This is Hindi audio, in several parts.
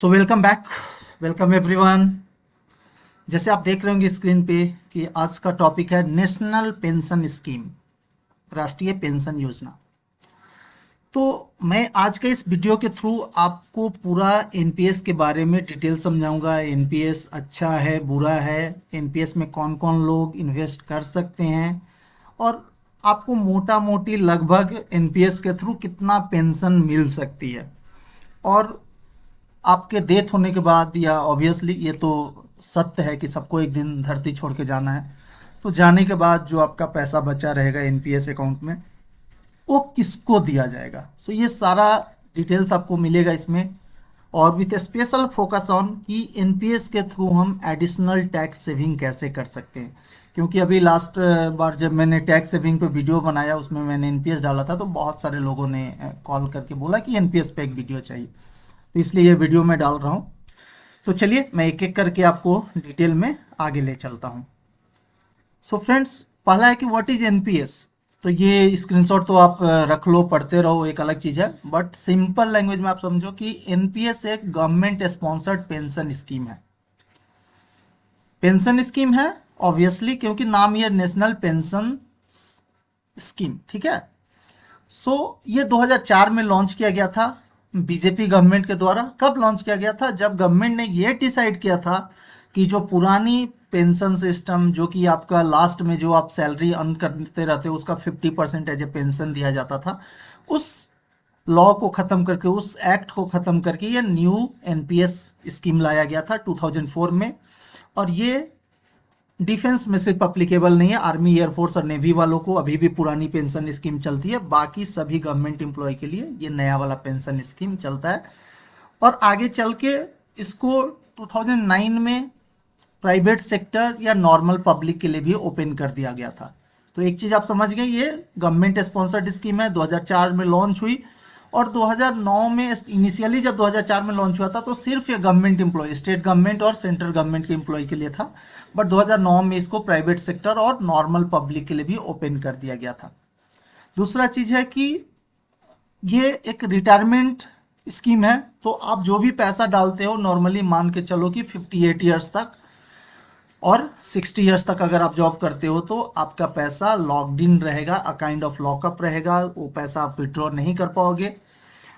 So welcome back. Welcome everyone. जैसे आप देख रहे होंगे स्क्रीन पे कि आज का टॉपिक है नेशनल पेंशन स्कीम, राष्ट्रीय पेंशन योजना। तो मैं आज के इस वीडियो के थ्रू आपको पूरा एनपीएस के बारे में डिटेल समझाऊंगा। एनपीएस अच्छा है बुरा है, एनपीएस में कौन कौन लोग इन्वेस्ट कर सकते हैं, और आपको मोटा मोटी लगभग एनपीएस के थ्रू कितना पेंशन मिल सकती है। और आपके डेथ होने के बाद, या ऑब्वियसली ये तो सत्य है कि सबको एक दिन धरती छोड़ के जाना है, तो जाने के बाद जो आपका पैसा बचा रहेगा एनपीएस अकाउंट में, वो किसको दिया जाएगा। सो ये सारा डिटेल्स आपको मिलेगा इसमें, और विथ स्पेशल फोकस ऑन कि एनपीएस के थ्रू हम एडिशनल टैक्स सेविंग कैसे कर सकते हैं। क्योंकि अभी लास्ट बार जब मैंने टैक्स सेविंग पे वीडियो बनाया, उसमें मैंने एनपीएस डाला था, तो बहुत सारे लोगों ने कॉल करके बोला कि एनपीएस पे एक वीडियो चाहिए, तो इसलिए ये वीडियो मैं डाल रहा हूँ। तो चलिए मैं एक एक करके आपको डिटेल में आगे ले चलता हूँ। सो फ्रेंड्स, पहला है कि व्हाट इज एनपीएस। तो ये स्क्रीनशॉट तो आप रख लो, पढ़ते रहो, एक अलग चीज़ है, बट सिंपल लैंग्वेज में आप समझो कि एनपीएस एक गवर्नमेंट स्पॉन्सर्ड पेंशन स्कीम है। पेंशन स्कीम है ऑब्वियसली, क्योंकि नाम ये नेशनल पेंशन स्कीम, ठीक है। सो ये 2004 में लॉन्च किया गया था बीजेपी गवर्नमेंट के द्वारा। कब लॉन्च किया गया था? जब गवर्नमेंट ने ये डिसाइड किया था कि जो पुरानी पेंशन सिस्टम, जो कि आपका लास्ट में जो आप सैलरी अर्न करते रहते हो उसका 50% एज ए पेंशन दिया जाता था, उस लॉ को ख़त्म करके, उस एक्ट को ख़त्म करके ये न्यू एनपीएस स्कीम लाया गया था 2004 में। और ये डिफेंस में सिर्फ अप्लीकेबल नहीं है, आर्मी, एयरफोर्स और नेवी वालों को अभी भी पुरानी पेंशन स्कीम चलती है। बाकी सभी गवर्नमेंट एम्प्लॉय के लिए ये नया वाला पेंशन स्कीम चलता है। और आगे चल के इसको 2009 में प्राइवेट सेक्टर या नॉर्मल पब्लिक के लिए भी ओपन कर दिया गया था। तो एक चीज़ आप समझ गए, ये गवर्नमेंट स्पॉन्सर्ड स्कीम है, 2004 में लॉन्च हुई। और 2009 में इनिशियली जब 2004 में लॉन्च हुआ था तो सिर्फ ये गवर्नमेंट एम्प्लॉय, स्टेट गवर्नमेंट और सेंट्रल गवर्नमेंट के एम्प्लॉय के लिए था। बट 2009 में इसको प्राइवेट सेक्टर और नॉर्मल पब्लिक के लिए भी ओपन कर दिया गया था। दूसरा चीज़ है कि ये एक रिटायरमेंट स्कीम है। तो आप जो भी पैसा डालते हो, नॉर्मली मान के चलो कि 58 ईयर्स तक और 60 ईयर्स तक अगर आप जॉब करते हो तो आपका पैसा लॉक्ड इन रहेगा, अ काइंड ऑफ लॉकअप रहेगा। वो पैसा आप विड्रॉ नहीं कर पाओगे।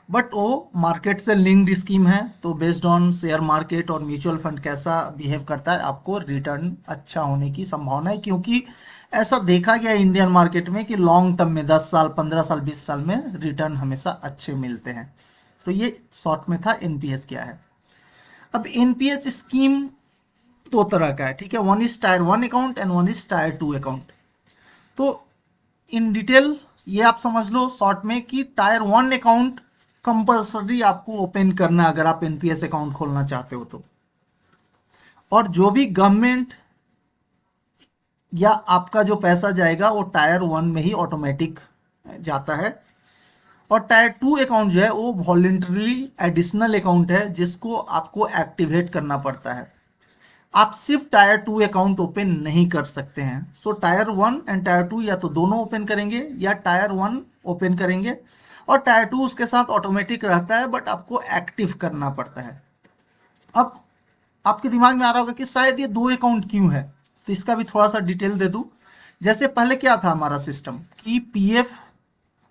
बट वो मार्केट से लिंक्ड स्कीम है, तो बेस्ड ऑन शेयर मार्केट और म्यूचुअल फंड कैसा बिहेव करता है, आपको रिटर्न अच्छा होने की संभावना है। क्योंकि ऐसा देखा गया इंडियन मार्केट में कि लॉन्ग टर्म में 10 साल, 15 साल, 20 साल में रिटर्न हमेशा अच्छे मिलते हैं। तो ये शॉर्ट में था एनपीएस क्या है। अब एनपीएस स्कीम दो तरह का है, ठीक है। One is tyre 1 account and one is tyre 2 account. तो इन डिटेल ये आप समझ लो शॉर्ट में कि टायर 1 अकाउंट कंपल्सरी आपको ओपन करना है अगर आप एनपीएस अकाउंट खोलना चाहते हो तो। और जो भी गवर्नमेंट या आपका जो पैसा जाएगा वो टायर 1 में ही ऑटोमेटिक जाता है। और टायर 2 अकाउंट जो है वो वॉलेंटरली एडिशनल अकाउंट है, जिसको आपको एक्टिवेट करना पड़ता है। आप सिर्फ टायर 2 अकाउंट ओपन नहीं कर सकते हैं। सो टायर 1 एंड टायर 2 या तो दोनों ओपन करेंगे या टायर 1 ओपन करेंगे, और टायर 2 उसके साथ ऑटोमेटिक रहता है, बट आपको एक्टिव करना पड़ता है। अब आपके दिमाग में आ रहा होगा कि शायद ये दो अकाउंट क्यों है, तो इसका भी थोड़ा सा डिटेल दे दूं। जैसे पहले क्या था हमारा सिस्टम कि पीएफ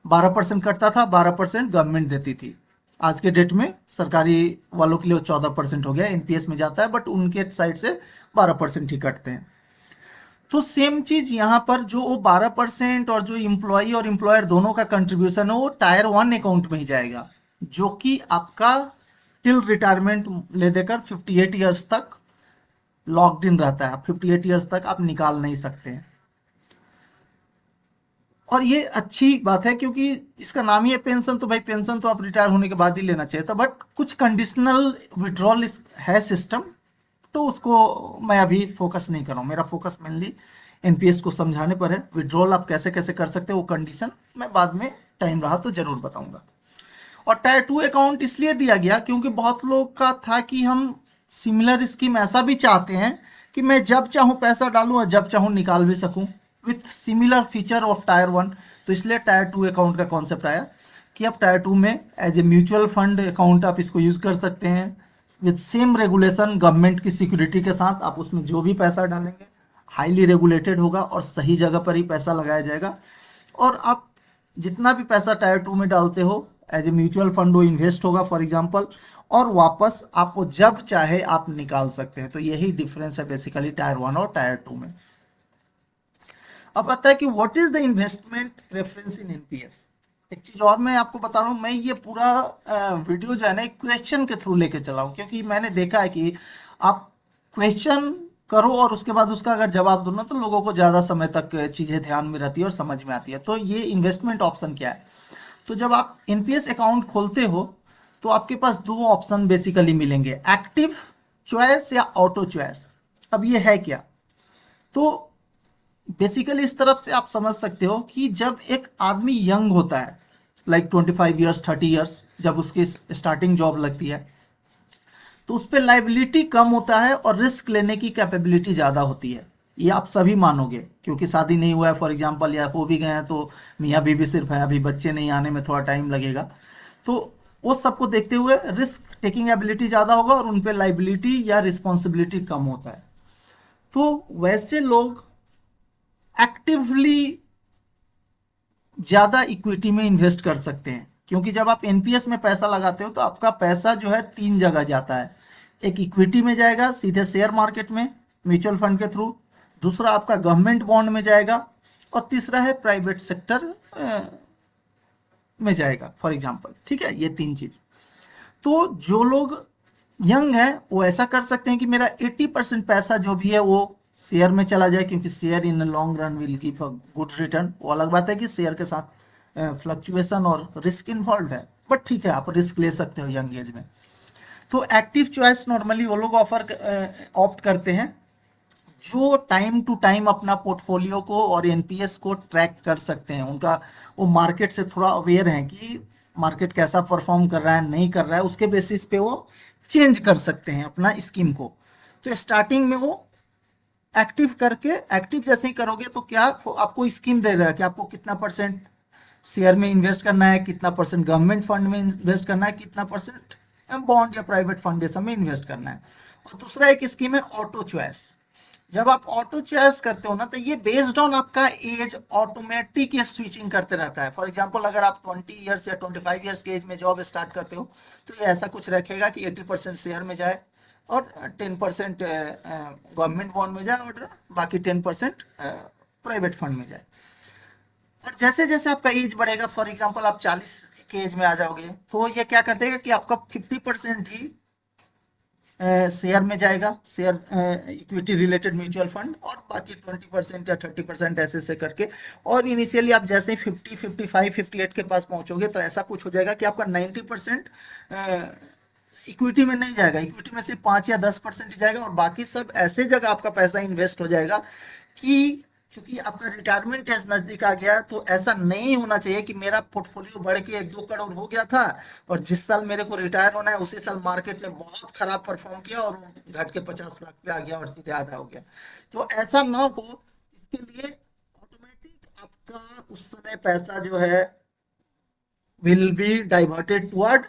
12% कटता था, 12% गवर्नमेंट देती थी। आज के डेट में सरकारी वालों के लिए 14% हो गया, एनपीएस में जाता है, बट उनके साइड से 12% ही कटते हैं। तो सेम चीज यहाँ पर, जो वो 12% और जो इम्प्लॉई और एम्प्लॉयर दोनों का कंट्रीब्यूशन है वो टायर 1 अकाउंट में ही जाएगा, जो कि आपका टिल रिटायरमेंट ले देकर 58 ईयर्स तक लॉक्ड इन रहता है। 58 ईयर्स तक आप निकाल नहीं सकते हैं। और ये अच्छी बात है क्योंकि इसका नाम ही है पेंशन, तो भाई पेंशन तो आप रिटायर होने के बाद ही लेना चाहिए था। बट कुछ कंडीशनल विड्रॉल है सिस्टम, तो उसको मैं अभी फोकस नहीं कर रहा हूँ। मेरा फोकस मेनली एनपीएस को समझाने पर है। विड्रॉल आप कैसे कैसे कर सकते हो वो कंडीशन मैं बाद में टाइम रहा तो जरूर बताऊंगा। और टायर 2 अकाउंट इसलिए दिया गया क्योंकि बहुत लोग का था कि हम सिमिलर स्कीम ऐसा भी चाहते हैं कि मैं जब चाहूँ पैसा डालूँ और जब चाहूँ निकाल भी सकूँ with similar feature of tyre 1। तो इसलिए टायर 2 अकाउंट का कॉन्सेप्ट आया कि अब टायर 2 में as a mutual fund account आप इसको यूज़ कर सकते हैं, विद सेम रेगुलेशन, गवर्नमेंट की सिक्योरिटी के साथ आप उसमें जो भी पैसा डालेंगे हाईली रेगुलेटेड होगा और सही जगह पर ही पैसा लगाया जाएगा। और आप जितना भी पैसा टायर 2 में डालते हो एज ए म्यूचुअल फंड वो इन्वेस्ट होगा फॉर एग्जांपल, और वापस आपको जब चाहे आप निकाल सकते हैं। तो यही डिफरेंस है बेसिकली टायर 1 और टायर 2 में। अब आता है कि what is the investment preference in NPS. एक चीज और मैं आपको बता रहा हूँ, मैं ये पूरा वीडियो जो है ना क्वेश्चन के थ्रू लेके चला हूँ, क्योंकि मैंने देखा है कि आप क्वेश्चन करो और उसके बाद उसका अगर जवाब दो ना तो लोगों को ज़्यादा समय तक चीज़ें ध्यान में रहती है और समझ में आती है। तो ये इन्वेस्टमेंट ऑप्शन क्या है, तो जब आप एनपीएस अकाउंट खोलते हो तो आपके पास दो ऑप्शन बेसिकली मिलेंगे, एक्टिव चॉइस या ऑटो चॉइस। अब ये है क्या, तो बेसिकली इस तरफ से आप समझ सकते हो कि जब एक आदमी यंग होता है लाइक 25 ईयर्स 30 ईयर्स, जब उसकी स्टार्टिंग जॉब लगती है तो उस पर लाइबिलिटी कम होता है और रिस्क लेने की कैपेबिलिटी ज़्यादा होती है। ये आप सभी मानोगे, क्योंकि शादी नहीं हुआ है फॉर एग्जांपल, या हो भी गए हैं तो मियाँ बीवी सिर्फ है, अभी बच्चे नहीं आने में थोड़ा टाइम लगेगा। तो वो सबको देखते हुए रिस्क टेकिंग एबिलिटी ज़्यादा होगा और उन पर लाइबिलिटी या रिस्पॉन्सिबिलिटी कम होता है। तो वैसे लोग एक्टिवली ज़्यादा इक्विटी में इन्वेस्ट कर सकते हैं, क्योंकि जब आप एनपीएस में पैसा लगाते हो तो आपका पैसा जो है तीन जगह जाता है। एक इक्विटी में जाएगा सीधे शेयर मार्केट में म्यूचुअल फंड के थ्रू, दूसरा आपका गवर्नमेंट बॉन्ड में जाएगा, और तीसरा है प्राइवेट सेक्टर में जाएगा फॉर एग्जांपल। ठीक है, ये तीन चीज। तो जो लोग यंग है वो ऐसा कर सकते हैं कि मेरा 80% पैसा जो भी है वो शेयर में चला जाए, क्योंकि share in long run will give a good return. वो अलग बात है कि शेयर के साथ फ्लक्चुएशन और रिस्क इन्वॉल्व है, बट ठीक है आप रिस्क ले सकते हो यंग एज में। तो एक्टिव चॉइस नॉर्मली वो लोग ऑप्ट करते हैं जो टाइम टू टाइम अपना पोर्टफोलियो को और एनपीएस को ट्रैक कर सकते हैं। उनका वो मार्केट से थोड़ा अवेयर हैं कि मार्केट कैसा परफॉर्म कर रहा है नहीं कर रहा है, उसके बेसिस पे वो चेंज कर सकते हैं अपना स्कीम को। तो स्टार्टिंग में वो एक्टिव करके, एक्टिव जैसे ही करोगे तो क्या आपको स्कीम दे रहा है कि आपको कितना परसेंट शेयर में इन्वेस्ट करना है, कितना परसेंट गवर्नमेंट फंड में इन्वेस्ट करना है, कितना परसेंट बॉन्ड या प्राइवेट फंड ये सब में इन्वेस्ट करना है। और दूसरा एक स्कीम है ऑटो चॉइस। जब आप ऑटो चॉइस करते हो ना तो ये बेस्ड ऑन आपका एज ऑटोमेटिक ये स्विचिंग करते रहता है। फॉर एग्जांपल अगर आप 20 ईयर्स या 25 ईयर्स के एज में जॉब स्टार्ट करते हो तो ये ऐसा कुछ रखेगा कि 80% शेयर में जाए और 10% गवर्नमेंट बॉन्ड में जाए और बाकी 10% प्राइवेट फंड में जाए। और जैसे जैसे आपका एज बढ़ेगा, फॉर एग्जांपल आप 40 के एज में आ जाओगे तो ये क्या कर देगा कि आपका 50% ही शेयर में जाएगा, share equity related mutual fund, और बाकी 20% या 30% ऐसे से करके। और इनिशियली आप जैसे 50 55 58 के पास पहुंचोगे तो ऐसा कुछ हो जाएगा कि आपका 90% इक्विटी में नहीं जाएगा, इक्विटी में सिर्फ 5 या 10% ही जाएगा, और बाकी सब ऐसे जगह आपका पैसा इन्वेस्ट हो जाएगा कि चूंकि आपका रिटायरमेंट एज नज़दीक आ गया। तो ऐसा नहीं होना चाहिए कि मेरा पोर्टफोलियो बढ़ के 1-2 करोड़ हो गया था और जिस साल मेरे को रिटायर होना है उसी साल मार्केट ने बहुत खराब परफॉर्म किया और घट के 50 लाख पे आ गया और सीधे आधा हो गया। तो ऐसा ना हो, इसके लिए ऑटोमेटिक आपका उस समय पैसा जो है will be diverted toward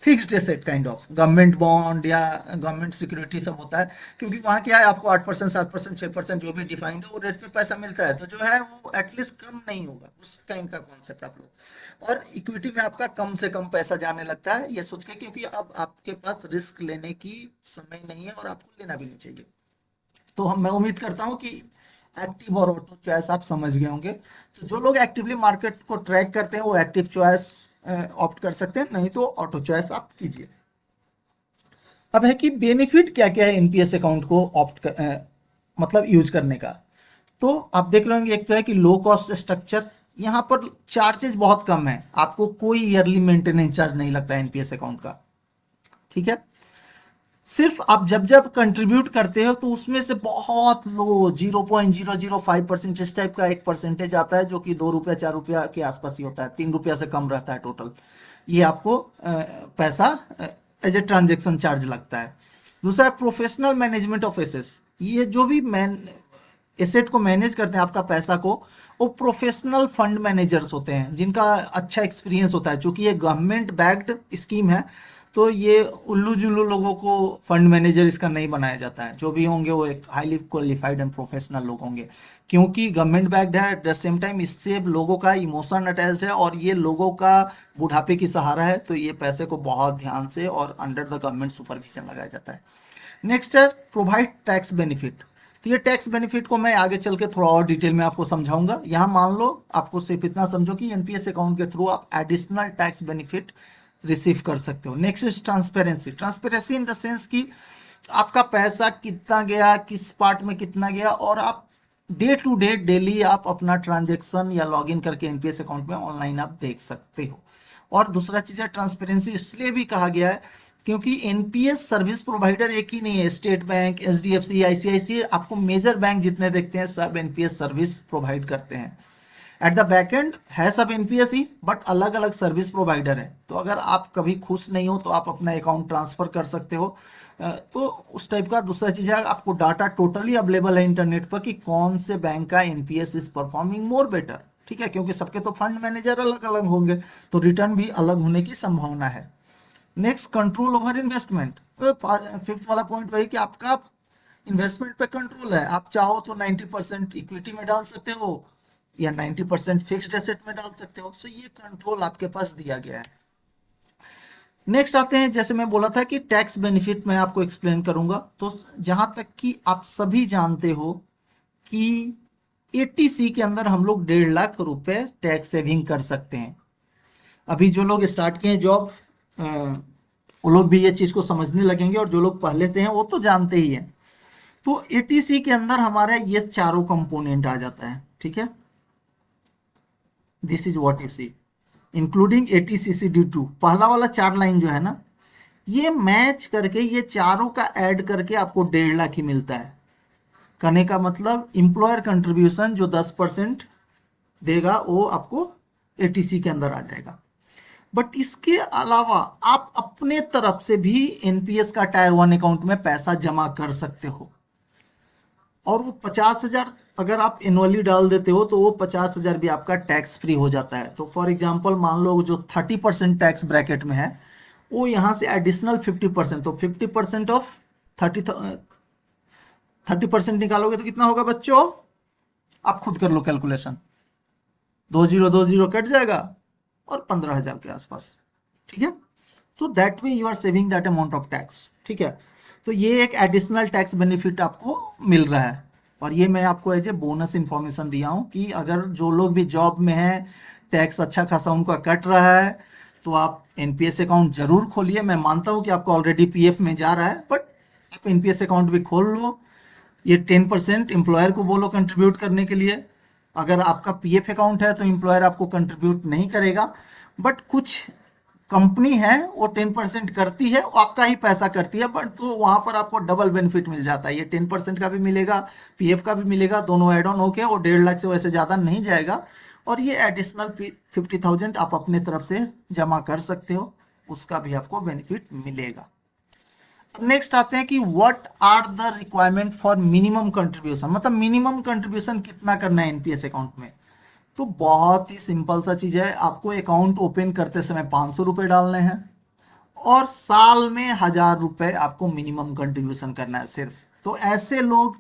fixed asset kind of, government bond या गवर्नमेंट सिक्योरिटी सब होता है, क्योंकि वहाँ क्या है आपको 8% 7% 6% जो भी डिफाइंड है वो रेट पे पैसा मिलता है। तो जो है वो एटलीस्ट कम नहीं होगा, उस काइंड का कॉन्सेप्ट आप लोग। और इक्विटी में आपका कम से कम पैसा जाने लगता है ये सोच के, क्योंकि अब आपके पास रिस्क लेने की समय नहीं है और आपको लेना भी नहीं चाहिए। तो मैं उम्मीद करता हूँ कि एक्टिव और ऑटो चॉइस आप समझ गए होंगे। तो जो लोग एक्टिवली मार्केट को ट्रैक करते हैं वो एक्टिव चॉइस ऑप्ट कर सकते हैं, नहीं तो ऑटो चॉइस आप कीजिए। अब है कि बेनिफिट क्या क्या है एनपीएस अकाउंट को मतलब यूज करने का। तो आप देख रहे होंगे, एक तो है कि लो कॉस्ट स्ट्रक्चर, यहाँ पर चार्जेज बहुत कम है, आपको कोई ईयरली मेंटेनेंस चार्ज नहीं लगता है एनपीएस अकाउंट का। ठीक है, सिर्फ आप जब जब कंट्रीब्यूट करते हो तो उसमें से बहुत लो 0.005% इस टाइप का एक परसेंटेज आता है, जो कि 2 रुपया 4 रुपया के आसपास ही होता है, 3 रुपया से कम रहता है टोटल। ये आपको पैसा एज ए ट्रांजेक्शन चार्ज लगता है। दूसरा प्रोफेशनल मैनेजमेंट ऑफ एसेट्स, ये जो भी एसेट को मैनेज करते हैं आपका पैसा को, वो प्रोफेशनल फंड मैनेजर्स होते हैं जिनका अच्छा एक्सपीरियंस होता है। चूंकि ये गवर्नमेंट बैक्ड स्कीम है तो ये उल्लू जुल्लू लोगों को फंड मैनेजर इसका नहीं बनाया जाता है। जो भी होंगे वो एक हाईली क्वालिफाइड एंड प्रोफेशनल लोग होंगे, क्योंकि गवर्नमेंट बैक्ड है। एट द सेम टाइम इससे लोगों का इमोशन अटैच्ड है और ये लोगों का बुढ़ापे की सहारा है, तो ये पैसे को बहुत ध्यान से और अंडर द गवर्नमेंट सुपरविजन लगाया जाता है। नेक्स्ट है प्रोवाइड टैक्स बेनिफिट। तो ये टैक्स बेनिफिट को मैं आगे चल के थोड़ा और डिटेल में आपको समझाऊंगा। यहाँ मान लो आपको सिर्फ इतना समझो कि एनपीएस अकाउंट के थ्रू आप एडिशनल टैक्स बेनिफिट रिसीव कर सकते हो। Next is transparency. Transparency in the sense कि आपका पैसा कितना गया, किस पार्ट में कितना गया, और आप डे टू डे डेली आप अपना ट्रांजेक्शन या लॉगिन करके एनपीएस अकाउंट में ऑनलाइन आप देख सकते हो। और दूसरा चीज़ है ट्रांसपेरेंसी, इसलिए भी कहा गया है क्योंकि एनपीएस सर्विस प्रोवाइडर एक ही नहीं है। स्टेट बैंक, एचडीएफसी, आईसीआईसीआई, आपको मेजर बैंक जितने देखते हैं सब एनपीएस सर्विस प्रोवाइड करते हैं। एट द बैक एंड है सब एनपीएस ही, बट अलग अलग सर्विस प्रोवाइडर है। तो अगर आप कभी खुश नहीं हो तो आप अपना अकाउंट ट्रांसफर कर सकते हो। तो उस टाइप का। दूसरा चीज़ है आपको डाटा टोटली अवेलेबल है इंटरनेट पर कि कौन से बैंक का NPS is performing more better, ठीक है, क्योंकि सबके तो फंड मैनेजर अलग अलग होंगे, तो रिटर्न भी अलग होने की संभावना है। Next control over investment. Fifth वाला पॉइंट वही कि आपका इन्वेस्टमेंट पे कंट्रोल है। आप चाहो तो 90% इक्विटी में डाल सकते हो या 90% फिक्स्ड एसेट में डाल सकते हो। सो ये कंट्रोल आपके पास दिया गया है। नेक्स्ट आते हैं, जैसे मैं बोला था कि टैक्स बेनिफिट मैं आपको एक्सप्लेन करूंगा। तो जहां तक कि आप सभी जानते हो कि एटीसी के अंदर हम लोग 1.5 लाख रुपए टैक्स सेविंग कर सकते हैं। अभी जो लोग स्टार्ट किए जॉब वो लोग भी ये चीज़ को समझने लगेंगे, और जो लोग पहले से हैं वो तो जानते ही हैं। तो एटीसी के अंदर हमारे ये चारों कंपोनेंट आ जाता है, ठीक है। This is what you see including ATCCD2। पहला वाला 4 लाइन जो है ना, ये मैच करके ये चारों का ऐड करके आपको 1.5 लाख ही मिलता है। कहने का मतलब एम्प्लॉयर कंट्रीब्यूशन जो 10% देगा वो आपको एटीसी के अंदर आ जाएगा। बट इसके अलावा आप अपने तरफ से भी एनपीएस का टायर 1 अकाउंट में पैसा जमा कर सकते हो, और वो 50,000 अगर आप एनुअली डाल देते हो तो वो 50,000 भी आपका टैक्स फ्री हो जाता है। तो फॉर एग्जांपल मान लो जो 30% टैक्स ब्रैकेट में है वो यहाँ से एडिशनल 50%, तो 50% ऑफ 30% निकालोगे तो कितना होगा बच्चों, आप खुद कर लो कैलकुलेशन। 2020 कट जाएगा और 15,000 के आसपास, ठीक है। So that way you are saving that amount of tax, ठीक है। तो ये एक एडिशनल टैक्स बेनिफिट आपको मिल रहा है, और ये मैं आपको एज ए बोनस इन्फॉर्मेशन दिया हूँ कि अगर जो लोग भी जॉब में हैं, टैक्स अच्छा खासा उनका कट रहा है, तो आप एनपीएस अकाउंट जरूर खोलिए। मैं मानता हूँ कि आपको ऑलरेडी पीएफ में जा रहा है, बट आप एनपीएस अकाउंट भी खोल लो। ये 10% एम्प्लॉयर को बोलो कंट्रीब्यूट करने के लिए। अगर आपका पीएफ अकाउंट है तो एम्प्लॉयर आपको कंट्रीब्यूट नहीं करेगा, बट कुछ कंपनी है वो 10% करती है, वो आपका ही पैसा करती है, बट तो वहाँ पर आपको डबल बेनिफिट मिल जाता है। ये 10% का भी मिलेगा, पीएफ का भी मिलेगा, दोनों एड ऑन होके वो 1.5 लाख से वैसे ज़्यादा नहीं जाएगा, और ये एडिशनल 50,000 आप अपने तरफ से जमा कर सकते हो, उसका भी आपको बेनिफिट मिलेगा। नेक्स्ट आते हैं कि what are the requirement for minimum contribution, मतलब मिनिमम कंट्रीब्यूशन कितना करना है एनपीएस अकाउंट में। तो बहुत ही सिंपल सा चीज़ है, आपको अकाउंट ओपन करते समय 500 रुपये डालने हैं, और साल में 1,000 रुपये आपको मिनिमम कंट्रीब्यूशन करना है सिर्फ। तो ऐसे लोग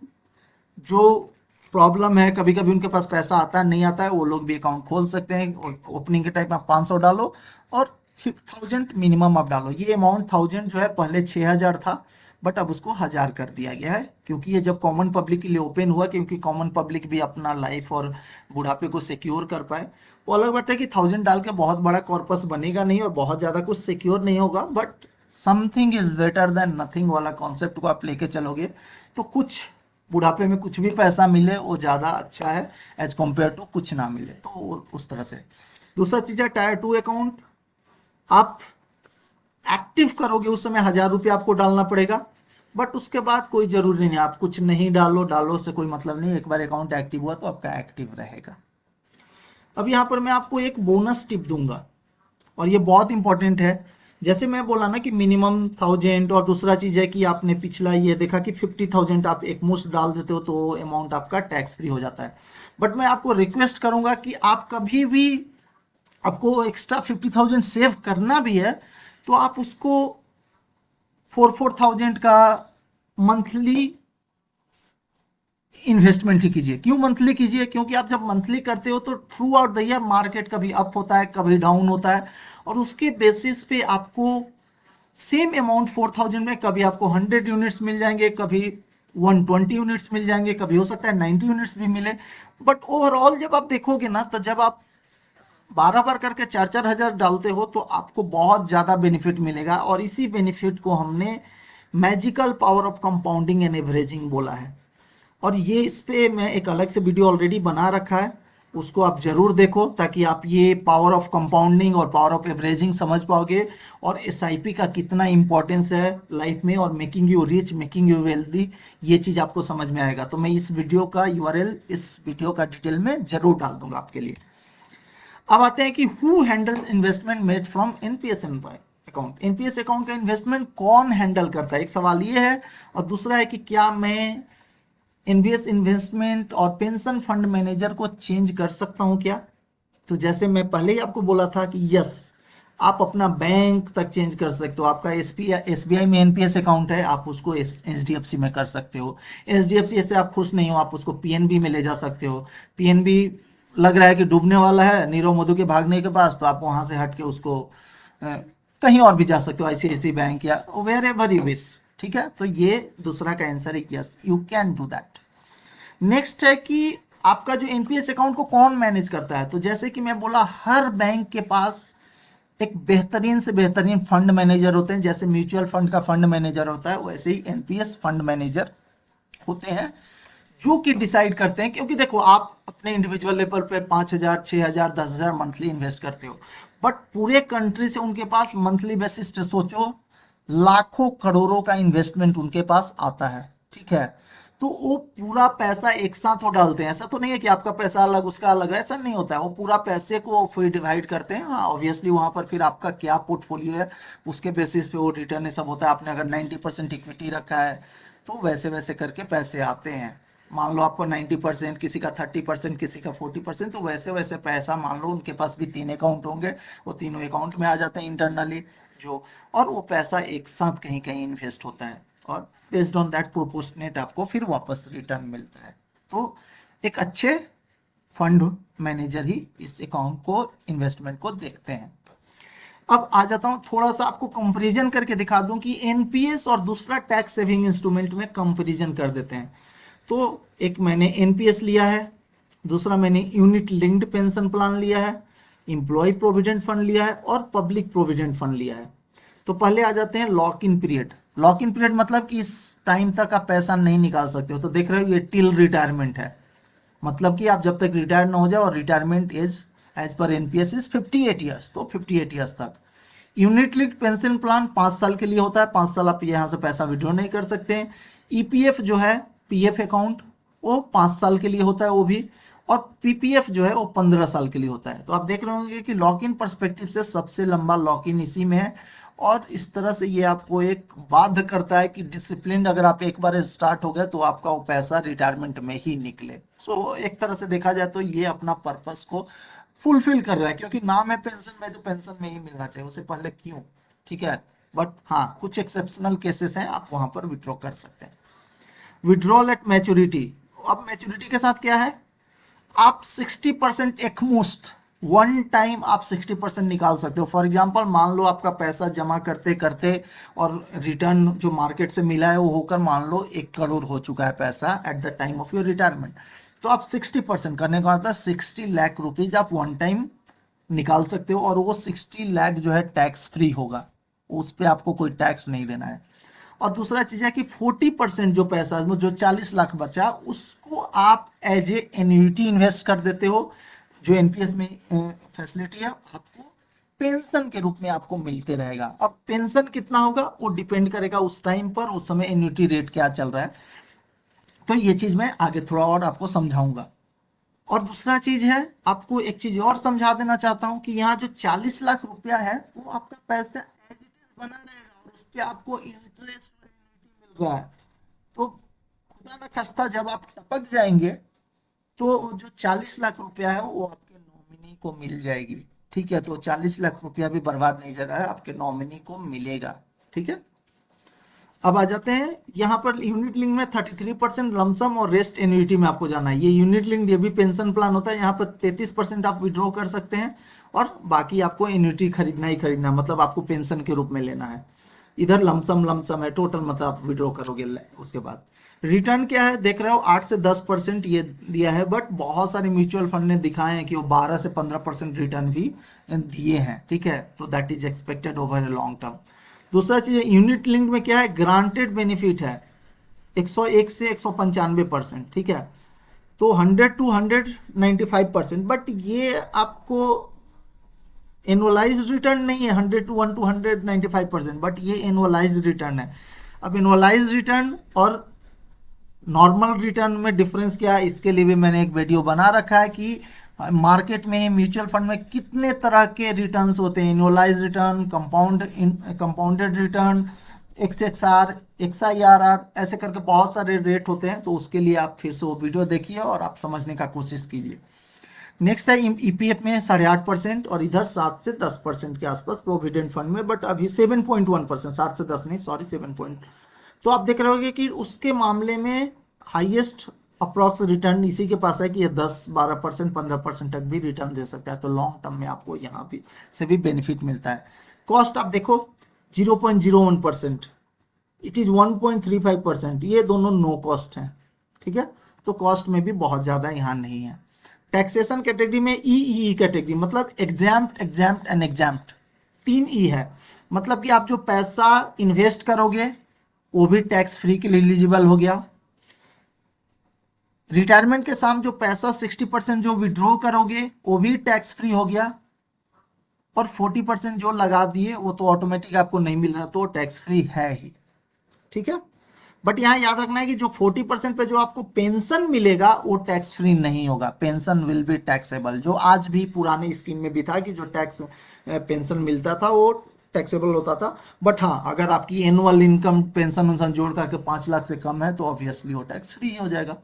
जो प्रॉब्लम है, कभी कभी उनके पास पैसा आता है नहीं आता है, वो लोग भी अकाउंट खोल सकते हैं। ओपनिंग के टाइम में आप 500 डालो और 1000 मिनिमम आप डालो। ये अमाउंट 1000 जो है पहले 6000 था, बट अब उसको 1000 कर दिया गया है, क्योंकि ये जब कॉमन पब्लिक के लिए ओपन हुआ, क्योंकि कॉमन पब्लिक भी अपना लाइफ और बुढ़ापे को सिक्योर कर पाए। वो अलग बात है कि 1000 डाल के बहुत बड़ा कॉर्पस बनेगा नहीं और बहुत ज़्यादा कुछ सिक्योर नहीं होगा, but something is better than nothing वाला कॉन्सेप्ट को आप लेके चलोगे तो कुछ बुढ़ापे में कुछ भी पैसा मिले वो ज़्यादा अच्छा है एज कम्पेयर टू कुछ ना मिले, तो उस तरह से। दूसरा चीज़ है टायर 2 अकाउंट। आप एक्टिव करोगे उस समय 1000 रुपये आपको डालना पड़ेगा, बट उसके बाद कोई ज़रूरी नहीं, आप कुछ नहीं डालो से कोई मतलब नहीं। एक बार अकाउंट एक्टिव हुआ तो आपका एक्टिव रहेगा। अब यहाँ पर मैं आपको एक बोनस टिप दूंगा, और ये बहुत इंपॉर्टेंट है। जैसे मैं बोला ना कि मिनिमम 1000, और दूसरा चीज़ है कि आपने पिछला ये देखा कि 50,000 आप एक मुश्त डाल देते हो तो अमाउंट आपका टैक्स फ्री हो जाता है। बट मैं आपको रिक्वेस्ट करूँगा कि आप कभी भी, आपको एक्स्ट्रा 50,000 सेव करना भी है तो आप उसको फोर थाउजेंड का मंथली इन्वेस्टमेंट ही कीजिए। क्यों मंथली कीजिए? क्योंकि आप जब मंथली करते हो तो through out the year market कभी अप होता है, कभी डाउन होता है, और उसके बेसिस पे आपको सेम अमाउंट 4000 में कभी आपको 100 यूनिट्स मिल जाएंगे, कभी 120 यूनिट्स मिल जाएंगे, कभी हो सकता है 90 यूनिट्स भी मिले। बट ओवरऑल जब आप देखोगे ना, तो जब आप 12 बार करके 4-4 हज़ार डालते हो तो आपको बहुत ज़्यादा बेनिफिट मिलेगा। और इसी बेनिफिट को हमने magical power of compounding and averaging बोला है। और ये इस पे मैं एक अलग से वीडियो ऑलरेडी बना रखा है, उसको आप जरूर देखो, ताकि आप ये पावर ऑफ कंपाउंडिंग और पावर ऑफ एवरेजिंग समझ पाओगे, और एसआईपी का कितना इंपॉर्टेंस है लाइफ में, और making you rich, making you wealthy, ये चीज़ आपको समझ में आएगा। तो मैं इस वीडियो का यूआरएल इस वीडियो का डिटेल में जरूर डाल दूंगा आपके लिए। अब आते हैं कि who handle investment made from NPS account. NPS account का इन्वेस्टमेंट कौन हैंडल करता है, एक सवाल ये है। और दूसरा है कि क्या मैं एनपीएस इन्वेस्टमेंट और पेंशन फंड मैनेजर को चेंज कर सकता हूं क्या? तो जैसे मैं पहले ही आपको बोला था कि यस, आप अपना बैंक तक चेंज कर सकते हो। आपका एसबीआई में एनपीएस अकाउंट है, आप उसको एचडीएफसी में कर सकते हो। एचडीएफसी से आप खुश नहीं हो, आप उसको पीएनबी में ले जा सकते हो। पीएनबी लग रहा है कि डूबने वाला है नीरव मोदी के भागने के पास, तो आप वहां से हट के उसको कहीं और भी जा सकते हो, आईसीआईसी बैंक या वेयर एवर यू विश। ठीक है, तो ये दूसरा का आंसर है, yes you can do that. Next है कि आपका जो एनपीएस अकाउंट को कौन मैनेज करता है। तो जैसे कि मैं बोला, हर बैंक के पास एक बेहतरीन से बेहतरीन फंड मैनेजर होते हैं। जैसे म्यूचुअल फंड का फंड मैनेजर होता है, वैसे ही एनपीएस फंड मैनेजर होते हैं, जो कि डिसाइड करते हैं। क्योंकि देखो, आप अपने इंडिविजुअल लेवल पे 5,000, 6,000, 10,000 मंथली इन्वेस्ट करते हो, बट पूरे कंट्री से उनके पास मंथली बेसिस पे सोचो लाखों करोड़ों का इन्वेस्टमेंट उनके पास आता है। ठीक है, तो वो पूरा पैसा एक साथ वो डालते हैं। ऐसा तो नहीं है कि आपका पैसा अलग उसका अलग है, ऐसा नहीं होता है। वो पूरा पैसे को फिर डिवाइड करते हैं। हाँ, ऑब्वियसली वहां पर फिर आपका क्या पोर्टफोलियो है उसके बेसिस पे वो रिटर्न सब होता है। आपने अगर 90% इक्विटी रखा है तो वैसे वैसे करके पैसे आते हैं। मान लो आपको 90%, किसी का 30%, किसी का 40%, तो वैसे वैसे पैसा, मान लो उनके पास भी 3 अकाउंट होंगे, वो तीनों अकाउंट में आ जाते हैं इंटरनली जो, और वो पैसा एक साथ कहीं कहीं इन्वेस्ट होता है, और बेस्ड ऑन दैट प्रोपोर्शनेट आपको फिर वापस रिटर्न मिलता है। तो एक अच्छे फंड मैनेजर ही इस अकाउंट को, इन्वेस्टमेंट को देखते हैं। अब आ जाता हूं, थोड़ा सा आपको कंपैरिजन करके दिखा दूं कि एनपीएस और दूसरा टैक्स सेविंग इंस्ट्रूमेंट में कंपैरिजन कर देते हैं। तो एक मैंने एनपीएस लिया है, दूसरा मैंने यूनिट लिंक्ड पेंशन प्लान लिया है, एम्प्लॉय प्रोविडेंट फंड लिया है, और पब्लिक प्रोविडेंट फंड लिया है। तो पहले आ जाते हैं lock in period. Lock in period मतलब कि इस टाइम तक आप पैसा नहीं निकाल सकते हो। तो देख रहे हो, ये टिल रिटायरमेंट है, मतलब कि आप जब तक रिटायर ना हो जाए, और रिटायरमेंट एज एज पर एनपीएस इज 58 ईयर्स, तो 58 ईयर्स तक। यूनिट लिंक्ड पेंशन प्लान 5 साल के लिए होता है, 5 साल आप यहाँ से पैसा विड्रॉ नहीं कर सकते हैं। ईपीएफ जो है, पीएफ अकाउंट, वो 5 साल के लिए होता है वो भी, और पीपीएफ जो है वो 15 साल के लिए होता है। तो आप देख रहे होंगे कि लॉक इन परस्पेक्टिव से सबसे लंबा लॉक इन इसी में है, और इस तरह से ये आपको एक बाध्य करता है कि डिसिप्लिन, अगर आप एक बार स्टार्ट हो गए तो आपका वो पैसा रिटायरमेंट में ही निकले। सो एक तरह से देखा जाए तो ये अपना पर्पस को फुलफिल कर रहा है, क्योंकि नाम है पेंशन में, तो पेंशन में ही मिलना चाहिए, उससे पहले क्यों? ठीक है, बट हाँ, कुछ एक्सेप्शनल केसेस हैं, आप वहां पर विड्रॉ कर सकते हैं। Withdrawal at maturity. अब मैच्योरिटी के साथ क्या है, आप 60% एकमुश्त वन टाइम आप 60% निकाल सकते हो। फॉर एग्जांपल, मान लो आपका पैसा जमा करते करते और रिटर्न जो मार्केट से मिला है वो होकर मान लो 1 करोड़ हो चुका है पैसा at the time of your retirement, तो आप 60% करने का मतलब 60 लाख रुपीज आप वन टाइम निकाल सकते हो, और वो 60 लाख जो है टैक्स फ्री होगा, उस पर आपको कोई टैक्स नहीं देना है। और दूसरा चीज है कि 40% जो पैसा, जो 40 लाख बचा, उसको आप एज ए एन्युटी इन्वेस्ट कर देते हो। जो एनपीएस में फैसिलिटी है, आपको पेंशन के रूप में आपको मिलते रहेगा। अब पेंशन कितना होगा वो डिपेंड करेगा उस टाइम पर, उस समय एन्युटी रेट क्या चल रहा है। तो ये चीज मैं आगे थोड़ा और आपको समझाऊंगा। और दूसरा चीज है, आपको एक चीज और समझा देना चाहता हूं कि यहाँ जो 40 लाख रुपया है वो आपका पैसा एज इट इज बना रहेगा, और उस पर आपको इंटरेस्ट मिल रहा है। तो खुदा न खास्ता जब आप टपक जाएंगे तो जो 40 लाख रुपया है वो आपके नॉमिनी को मिल जाएगी। ठीक है, तो 40 लाख रुपया भी बर्बाद नहीं जा रहा है, आपके नॉमिनी को मिलेगा। ठीक है, अब आ जाते हैं यहाँ पर यूनिट लिंक में 33% लमसम और रेस्ट एन्युइटी में आपको जाना है। ये यूनिट लिंक ये भी पेंशन प्लान होता है, यहाँ पर 33% आप विड्रॉ कर सकते हैं और बाकी आपको एन्युइटी खरीदना ही खरीदना है, मतलब आपको पेंशन के रूप में लेना है। इधर लमसम लमसम है टोटल, मतलब आप विड्रॉ करोगे। उसके बाद रिटर्न क्या है देख रहे हो, 8 से 10% ये दिया है, बट बहुत सारे म्यूचुअल फंड ने दिखाए हैं कि वो 12 से 15% रिटर्न भी दिए हैं, ठीक है। तो that is expected over a long term. दूसरा चीज यूनिट लिंक में क्या है, ग्रांटेड बेनिफिट है 101 से 195%, ठीक है। तो 100 टू 195%, बट ये आपको एनुअलाइज्ड रिटर्न नहीं है 100 टू 195%, बट ये एनुअलाइज्ड रिटर्न है। अब एनुअलाइज्ड रिटर्न और नॉर्मल रिटर्न में डिफरेंस क्या है, इसके लिए भी मैंने एक वीडियो बना रखा है कि मार्केट में म्यूचुअल फंड में कितने तरह के रिटर्न्स होते हैं, एनुअलाइज रिटर्न, कंपाउंडेड रिटर्न, एक्सएक्सआर, एक्सआईआरआर, ऐसे करके बहुत सारे रेट होते हैं। तो उसके लिए आप फिर से वो वीडियो देखिए और आप समझने का कोशिश कीजिए। नेक्स्ट है ईपीएफ में 8.5% और इधर 7 से 10% के आसपास प्रोविडेंट फंड में, बट अभी 7.1%, 7 से 10 नहीं, सॉरी 7. तो आप देख रहे होगे कि उसके मामले में हाईएस्ट अप्रॉक्स रिटर्न इसी के पास है कि ये 10-12%, 15% तक भी रिटर्न दे सकता है। तो लॉन्ग टर्म में आपको यहाँ भी से भी बेनिफिट मिलता है। कॉस्ट आप देखो 0.01%, इट इज़ 1.35%, ये दोनों नो कॉस्ट हैं, ठीक है। तो कॉस्ट में भी बहुत ज़्यादा यहाँ नहीं है। टैक्सेशन कैटेगरी में ई कैटेगरी, मतलब एग्जाम्प्ट, एग्जाम्प्ट एंड एग्जाम्प्ट, 3 ई है। मतलब कि आप जो पैसा इन्वेस्ट करोगे वो भी टैक्स फ्री के लिए एलिजिबल हो गया। रिटायरमेंट के साथ जो पैसा 60% जो विड्रॉ करोगे वो भी टैक्स फ्री हो गया, और 40% जो लगा दिए वो तो ऑटोमेटिक आपको नहीं मिल रहा, तो टैक्स फ्री है ही, ठीक है। बट यहाँ याद रखना है कि जो 40% पे जो आपको पेंशन मिलेगा वो टैक्स फ्री नहीं होगा, पेंशन विल बी टैक्सेबल। जो आज भी पुराने स्कीम में भी था कि जो टैक्स पेंशन मिलता था वो टैक्सेबल होता था, बट हाँ अगर आपकी एनुअल इनकम पेंशन उनसन जोड़ करके 5 लाख से कम है तो ऑब्वियसली वो टैक्स फ्री हो जाएगा।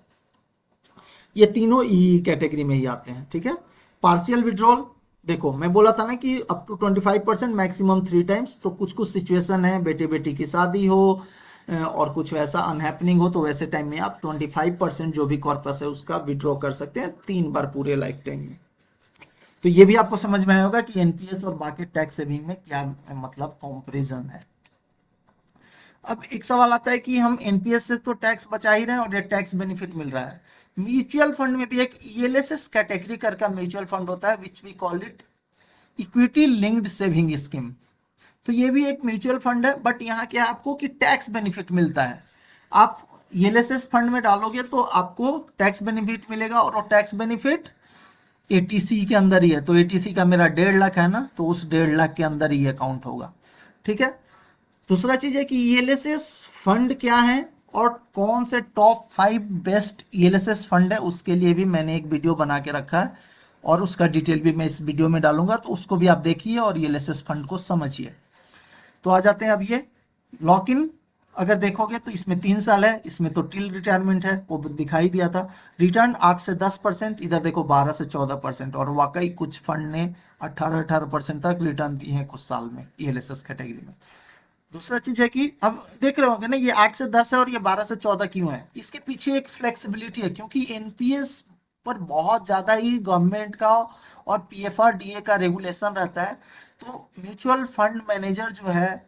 ये तीनों ई कैटेगरी में ही आते हैं, ठीक है। पार्शियल विड्रॉल देखो, मैं बोला था ना कि अप टू 25%, मैक्सिमम 3 टाइम्स। तो कुछ कुछ सिचुएशन है, बेटे बेटी की शादी हो और कुछ वैसा अनहैपनिंग हो, तो वैसे टाइम में आप 25% जो भी कॉर्पस है उसका विड्रॉ कर सकते हैं 3 बार पूरे लाइफ टाइम में। तो ये भी आपको समझ में आया होगा कि एनपीएस और बाकी टैक्स सेविंग में क्या मतलब कंपैरिजन है। अब एक सवाल आता है कि हम एनपीएस से तो टैक्स बचा ही रहे हैं और ये टैक्स बेनिफिट मिल रहा है। म्यूचुअल फंड में भी एक ईएलएसएस कैटेगरी करके म्यूचुअल फंड होता है, which we call it equity linked saving scheme. तो ये भी एक म्यूचुअल फंड है, बट यहाँ क्या है आपको कि टैक्स बेनिफिट मिलता है। आप ईएलएसएस फंड में डालोगे तो आपको टैक्स बेनिफिट मिलेगा, और वो टैक्स बेनिफिट एटीसी के अंदर ही है। तो एटीसी का मेरा 1.5 लाख है ना, तो उस 1.5 लाख के अंदर ही अकाउंट होगा, ठीक है। दूसरा चीज है कि ईएलएसएस फंड क्या है और कौन से टॉप 5 बेस्ट ईएलएसएस फंड है, उसके लिए भी मैंने एक वीडियो बना के रखा है और उसका डिटेल भी मैं इस वीडियो में डालूंगा, तो उसको भी आप देखिए और ईएलएसएस फंड को समझिए। तो आ जाते हैं अब ये लॉक इन, अगर देखोगे तो इसमें 3 साल है, इसमें तो टिल रिटायरमेंट है, वो दिखाई दिया था। रिटर्न 8 से 10%, इधर देखो 12 से 14%, और वाकई कुछ फंड ने 18% तक रिटर्न दिए हैं कुछ साल में ईएलएसएस कैटेगरी में। दूसरा चीज है कि अब देख रहे होंगे ना, ये 8 से 10 है और ये 12 से 14 क्यों है, इसके पीछे एक फ्लेक्सिबिलिटी है, क्योंकि एनपीएस पर बहुत ज़्यादा ही गवर्नमेंट का और पीएफआरडीए का रेगुलेशन रहता है। तो म्यूचुअल फंड मैनेजर जो है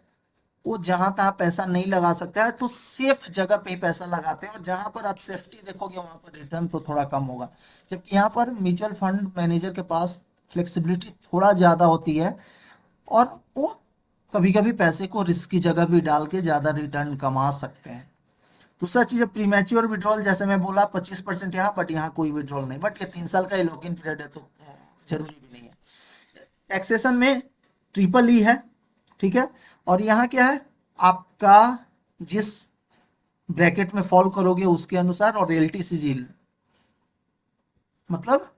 वो जहाँ तहाँ पैसा नहीं लगा सकता है, तो सेफ जगह पे ही पैसा लगाते हैं, और जहाँ पर आप सेफ्टी देखोगे वहाँ पर रिटर्न तो थोड़ा कम होगा। जबकि यहाँ पर म्यूचुअल फंड मैनेजर के पास फ्लेक्सिबिलिटी थोड़ा ज़्यादा होती है, और वो कभी कभी पैसे को रिस्क की जगह भी डाल के ज़्यादा रिटर्न कमा सकते हैं। दूसरा चीज़ है प्रीमैच्योर विड्रॉल, जैसे मैं बोला 25% यहाँ, बट यहाँ कोई विड्रॉल नहीं, बट ये 3 साल का ही लॉक इन पीरियड है तो जरूरी भी नहीं है। टैक्सेशन में ट्रिपल ई है, ठीक है। और यहाँ क्या है आपका जिस ब्रैकेट में फॉल करोगे उसके अनुसार, और रियल्टी सिजिल मतलब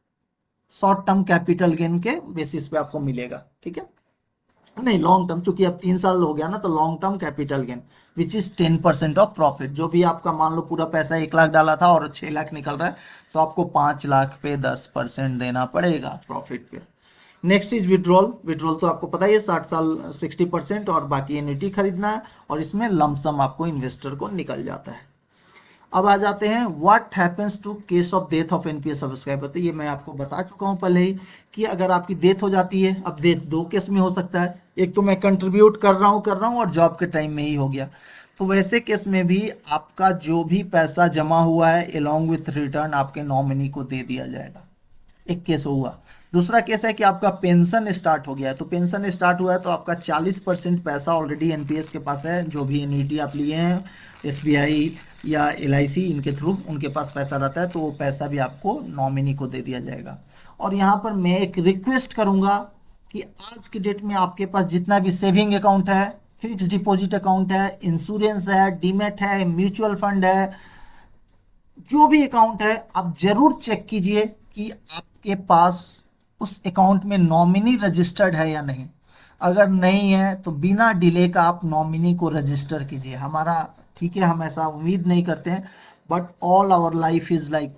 शॉर्ट टर्म कैपिटल गेन के बेसिस पे आपको मिलेगा, ठीक है। नहीं लॉन्ग टर्म, चूंकि अब 3 साल हो गया ना, तो long term capital gain which is 10% of profit. जो भी आपका मान लो पूरा पैसा 1 लाख डाला था और 6 लाख निकल रहा है, तो आपको 5 लाख पे 10% देना पड़ेगा प्रॉफिट पे। Next is withdrawal. विड्रॉल तो आपको पता ही है 60 साल 60% और बाकी एन्युटी खरीदना है, और इसमें लमसम आपको इन्वेस्टर को निकल जाता है। अब आ जाते हैं what happens to case of death of NPS subscriber. तो ये मैं आपको बता चुका हूँ पहले ही कि अगर आपकी डेथ हो जाती है, अब डेथ दो केस में हो सकता है, एक तो मैं कंट्रीब्यूट कर रहा हूँ और जॉब के टाइम में ही हो गया, तो वैसे केस में भी आपका जो भी पैसा जमा हुआ है एलॉन्ग विथ रिटर्न आपके नॉमिनी को दे दिया जाएगा। एक केस हुआ। दूसरा केस है कि आपका पेंशन स्टार्ट हो गया है, तो पेंशन स्टार्ट हुआ है तो आपका 40% पैसा ऑलरेडी एनपीएस के पास है, जो भी एन्युटी आप लिए हैं एसबीआई या एलआईसी इनके थ्रू उनके पास पैसा रहता है, तो वो पैसा भी आपको नॉमिनी को दे दिया जाएगा। और यहाँ पर मैं एक रिक्वेस्ट करूँगा कि आज की डेट में आपके पास जितना भी सेविंग अकाउंट है, फिक्स डिपॉजिट अकाउंट है, इंश्योरेंस है, डीमेट है, म्यूचुअल फंड है, जो भी अकाउंट है आप जरूर चेक कीजिए कि आपके पास उस अकाउंट में नॉमिनी रजिस्टर्ड है या नहीं। अगर नहीं है तो बिना डिले का आप नॉमिनी को रजिस्टर कीजिए। हमारा ठीक है, हम ऐसा उम्मीद नहीं करते हैं, but all our life is like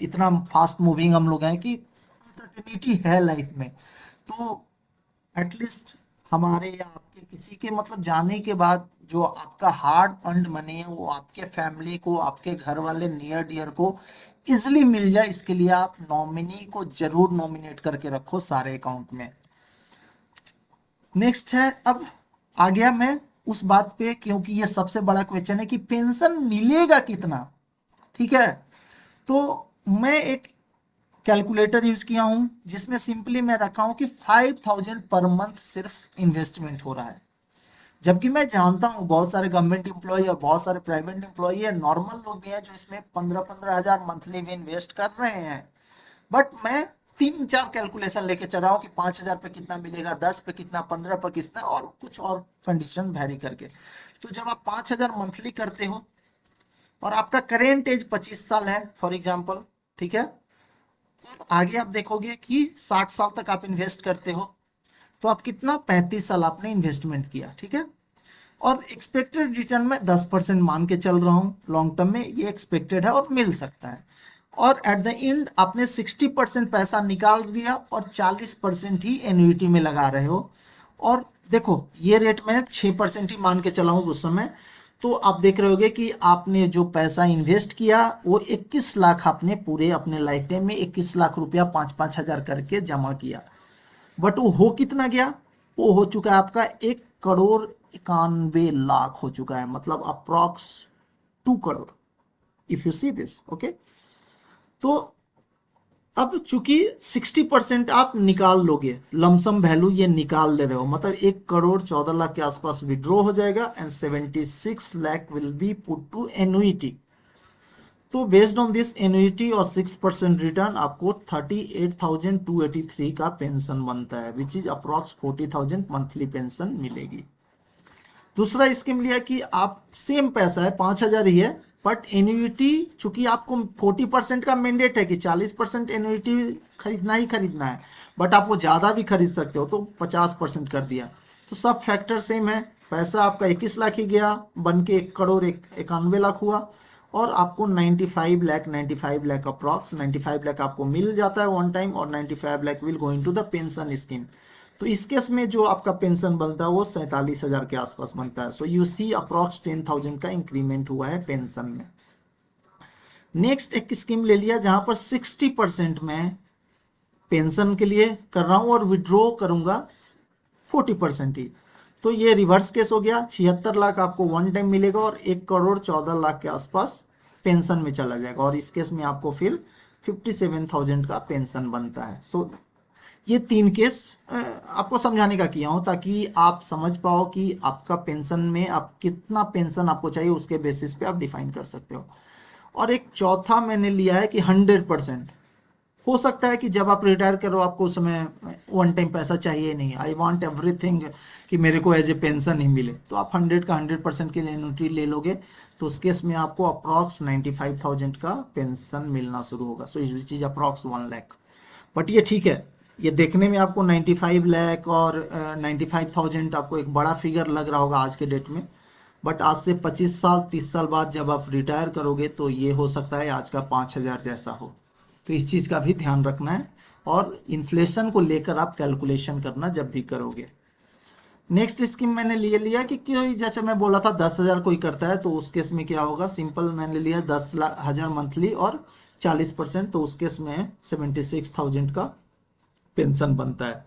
इतना फास्ट मूविंग हम लोग हैं कि अनसर्टेनिटी है लाइफ में, तो एटलीस्ट हमारे या आपके किसी के मतलब जाने के बाद जो आपका हार्ड अर्न्ड मनी है वो आपके फैमिली को, आपके घर वाले नियर डियर को इजिली मिल जाए, इसके लिए आप नॉमिनी को जरूर नॉमिनेट करके रखो सारे अकाउंट में। नेक्स्ट है, अब आ गया मैं उस बात पे, क्योंकि ये सबसे बड़ा क्वेश्चन है कि पेंशन मिलेगा कितना। ठीक है, तो मैं एक कैलकुलेटर यूज किया हूं जिसमें सिंपली मैं रखा हूं कि 5000 पर मंथ सिर्फ इन्वेस्टमेंट हो रहा है, जबकि मैं जानता हूं बहुत सारे गवर्नमेंट एम्प्लॉय और बहुत सारे प्राइवेट एम्प्लॉय है, नॉर्मल लोग भी हैं जो इसमें 15-15 हजार मंथली भी इन्वेस्ट कर रहे हैं, बट मैं 3-4 कैलकुलेशन लेके चल रहा हूँ कि 5000 पे कितना मिलेगा, 10 पे कितना, 15 पे कितना, और कुछ और कंडीशन वेरी करके। तो जब आप 5000 मंथली करते हो और आपका करेंट एज 25 साल है फॉर एग्जाम्पल, ठीक है, और आगे आप देखोगे कि 60 साल तक आप इन्वेस्ट करते हो, तो आप कितना 35 साल आपने इन्वेस्टमेंट किया, ठीक है, और एक्सपेक्टेड रिटर्न में 10% मान के चल रहा हूँ, लॉन्ग टर्म में ये एक्सपेक्टेड है और मिल सकता है, और एट द एंड आपने 60% पैसा निकाल लिया और 40% ही एन्युटी में लगा रहे हो। और देखो ये रेट में 6% ही मान के चला हूँ उस समय, तो आप देख रहे होगे कि आपने जो पैसा इन्वेस्ट किया वो 21 लाख आपने पूरे अपने लाइफ टाइम में 21 लाख रुपया 5-5 हजार करके जमा किया, बट वो हो कितना गया, वो हो चुका है आपका 1,91,00,000 हो चुका है, मतलब approx 2 crore if you see this. Okay, तो अब चूंकि 60% आप निकाल लोगे, लमसम वैल्यू ये निकाल ले रहे हो, मतलब 1,14,00,000 के आसपास विड्रॉ हो जाएगा and 76 lakh will be put to annuity. तो बेस्ड ऑन दिस एन्युइटी और 6% रिटर्न आपको 38,283 का पेंशन बनता है, which is approx 40,000 monthly pension मिलेगी। दूसरा स्कीम लिया कि आप सेम पैसा है 5,000 ही है, बट एन्युइटी चूंकि आपको 40% का मैंडेट है कि 40% एन्युइटी खरीदना ही खरीदना है, बट आप वो ज़्यादा भी खरीद सकते हो, तो 50% कर दिया, तो सब फैक्टर सेम है। पैसा आपका 21 लाख ही गया, बन के 1,91,00,000 हुआ, और आपको 95 लाख अप्रॉक्स 95 लाख आपको मिल जाता है वन टाइम, और 95 lakh will going to the pension scheme. तो इस केस में जो आपका पेंशन बनता है वो 47,000 के आसपास बनता है। सो यू सी अप्रॉक्स 10,000 का इंक्रीमेंट हुआ है पेंशन में। नेक्स्ट एक स्कीम ले लिया जहां पर 60% में पेंशन के लिए कर रहा हूं और विड्रॉ करूंगा 40% ही, तो ये रिवर्स केस हो गया। 76 लाख आपको वन टाइम मिलेगा और 1,14,00,000 के आसपास पेंशन में चला जाएगा, और इस केस में आपको फिर 57,000 का पेंशन बनता है। सो ये 3 केस आपको समझाने का किया हूँ ताकि आप समझ पाओ कि आपका पेंशन में आप कितना पेंशन आपको चाहिए, उसके बेसिस पे आप डिफाइन कर सकते हो। और एक चौथा मैंने लिया है कि 100%। हो सकता है कि जब आप रिटायर करो आपको उस समय वन टाइम पैसा चाहिए नहीं, आई वांट एवरीथिंग कि मेरे को एज ए पेंशन ही मिले, तो आप 100 का 100% के लिए एन्युटी ले लोगे, तो उस केस में आपको अप्रॉक्स 95,000 का पेंशन मिलना शुरू होगा। So which is approx 1 lakh. But ये ठीक है, ये देखने में आपको 95 लाख और 95,000 आपको एक बड़ा फिगर लग रहा होगा आज के डेट में, बट आज से 25 साल 30 साल बाद जब आप रिटायर करोगे तो ये हो सकता है आज का 5,000 जैसा हो। तो इस चीज़ का भी ध्यान रखना है, और इन्फ्लेशन को लेकर आप कैलकुलेशन करना जब भी करोगे। नेक्स्ट स्कीम मैंने ले लिया कि कोई, जैसे मैं बोला था 10,000 कोई करता है तो उस केस में क्या होगा, सिंपल मैंने लिया 10,000 मंथली और 40%, तो उस केस में 76,000 का पेंशन बनता है।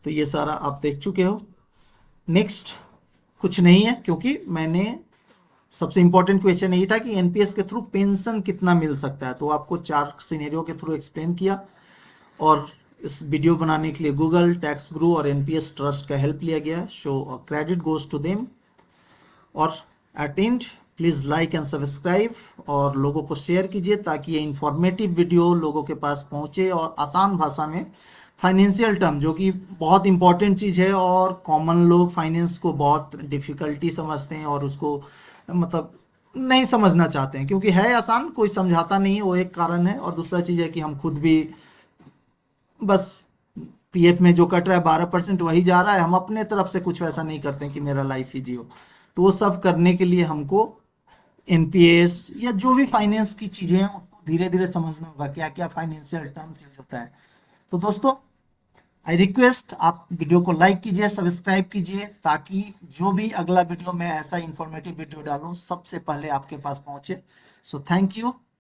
तो ये सारा आप देख चुके हो। नेक्स्ट कुछ नहीं है, क्योंकि मैंने सबसे इंपॉर्टेंट क्वेश्चन यही था कि एनपीएस के थ्रू पेंशन कितना मिल सकता है, तो आपको 4 सिनेरियो के थ्रू एक्सप्लेन किया। और इस वीडियो बनाने के लिए गूगल, टैक्स गुरु और एनपीएस ट्रस्ट का हेल्प लिया गया। So credit goes to them. और and please like and subscribe, और लोगों को शेयर कीजिए ताकि ये इंफॉर्मेटिव वीडियो लोगों के पास पहुंचे, और आसान भाषा में फाइनेंशियल टर्म, जो कि बहुत इंपॉर्टेंट चीज़ है और कॉमन लोग फाइनेंस को बहुत डिफ़िकल्टी समझते हैं और उसको मतलब नहीं समझना चाहते हैं, क्योंकि है आसान, कोई समझाता नहीं है, वो एक कारण है। और दूसरा चीज़ है कि हम खुद भी बस पीएफ में जो कट रहा है 12% वही जा रहा है, हम अपने तरफ से कुछ वैसा नहीं करते हैं कि मेरा लाइफ ही जियो। तो वो सब करने के लिए हमको एनपीएस या जो भी फाइनेंस की चीज़ें हैं उसको धीरे धीरे समझना होगा, क्या क्या फाइनेंशियल टर्म्स यूज होता है। तो दोस्तों, आई रिक्वेस्ट आप वीडियो को लाइक कीजिए, सब्सक्राइब कीजिए, ताकि जो भी अगला वीडियो में ऐसा इंफॉर्मेटिव वीडियो डालूं सबसे पहले आपके पास पहुंचे। So thank you.